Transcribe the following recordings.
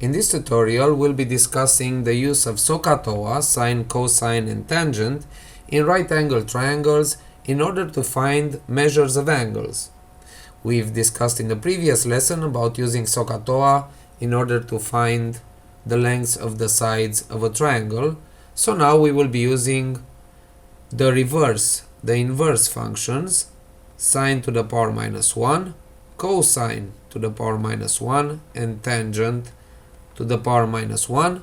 In this tutorial, we'll be discussing the use of SOHCAHTOA, sine, cosine, and tangent, in right-angle triangles in order to find measures of angles. We've discussed in the previous lesson about using SOHCAHTOA in order to find the lengths of the sides of a triangle, so now we will be using the inverse functions, sine to the power minus 1, cosine to the power minus 1, and tangent to the power minus 1,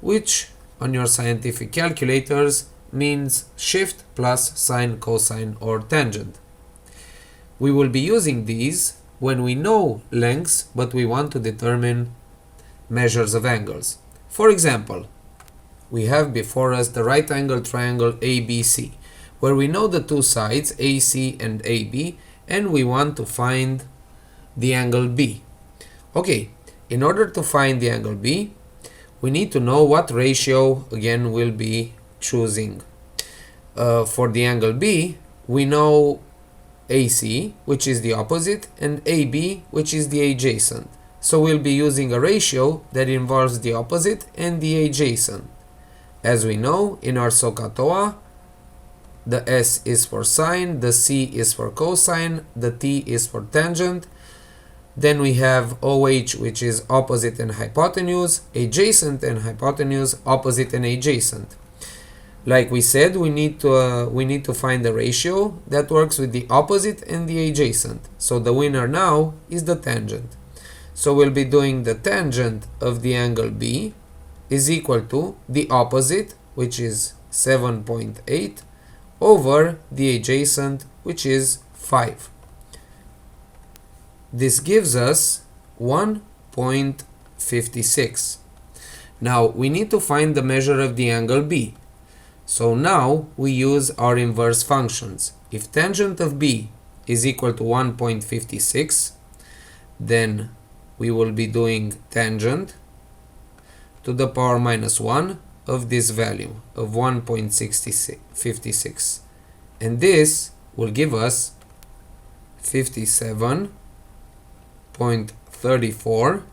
which on your scientific calculators means shift plus sine, cosine, or tangent. We will be using these when we know lengths but we want to determine measures of angles. For example, we have before us the right angle triangle ABC, where we know the two sides AC and AB, and we want to find the angle B. Okay, in order to find the angle B, we need to know what ratio again we'll be choosing. For the angle B, we know AC, which is the opposite, and AB, which is the adjacent. So we'll be using a ratio that involves the opposite and the adjacent. As we know, in our SOHCAHTOA, the S is for sine, the C is for cosine, the T is for tangent. Then we have OH, which is opposite and hypotenuse, adjacent and hypotenuse, opposite and adjacent. Like we said, we need to find the ratio that works with the opposite and the adjacent. So the winner now is the tangent. So we'll be doing the tangent of the angle B is equal to the opposite, which is 7.8, over the adjacent, which is 5. This gives us 1.56. Now we need to find the measure of the angle B. So now we use our inverse functions. If tangent of B is equal to 1.56, then we will be doing tangent to the power minus 1 of this value of 1.56. And this will give us 57.34,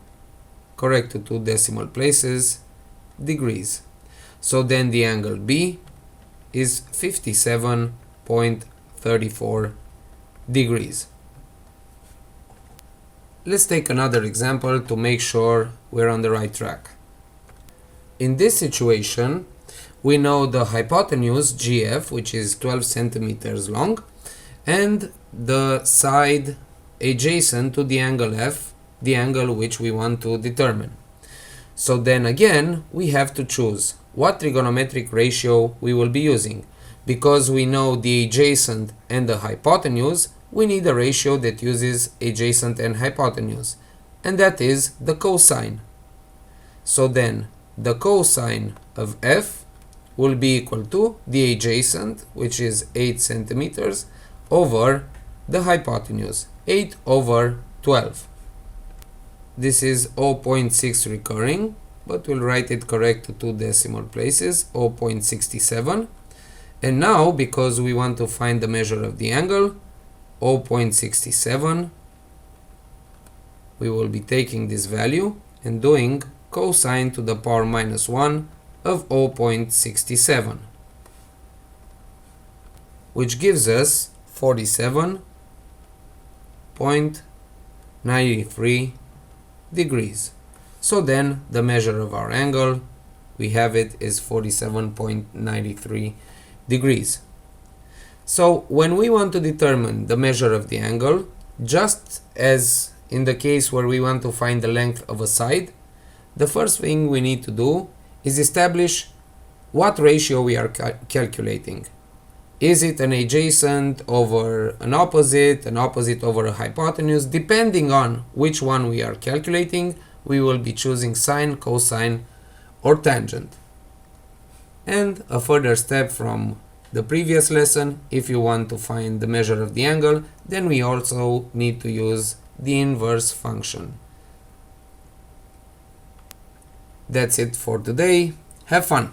correct to 2 decimal places, degrees. So then the angle B is 57.34 degrees. Let's take another example to make sure we're on the right track. In this situation, we know the hypotenuse GF, which is 12 centimeters long, and the side adjacent to the angle F, the angle which we want to determine. So then again, we have to choose what trigonometric ratio we will be using. Because we know the adjacent and the hypotenuse, we need a ratio that uses adjacent and hypotenuse, and that is the cosine. So then the cosine of F will be equal to the adjacent, which is 8 centimeters, over the hypotenuse, 8 over 12. This is 0.6 recurring, but we'll write it correct to 2 decimal places, 0.67. And now, because we want to find the measure of the angle, 0.67, we will be taking this value and doing cosine to the power minus 1 of 0.67, which gives us 47.93 degrees. So then the measure of our angle, we have it, is 47.93 degrees. So when we want to determine the measure of the angle, just as in the case where we want to find the length of a side, the first thing we need to do is establish what ratio we are calculating. Is it an adjacent over an opposite over a hypotenuse? Depending on which one we are calculating, we will be choosing sine, cosine, or tangent. And a further step from the previous lesson, if you want to find the measure of the angle, then we also need to use the inverse function. That's it for today. Have fun!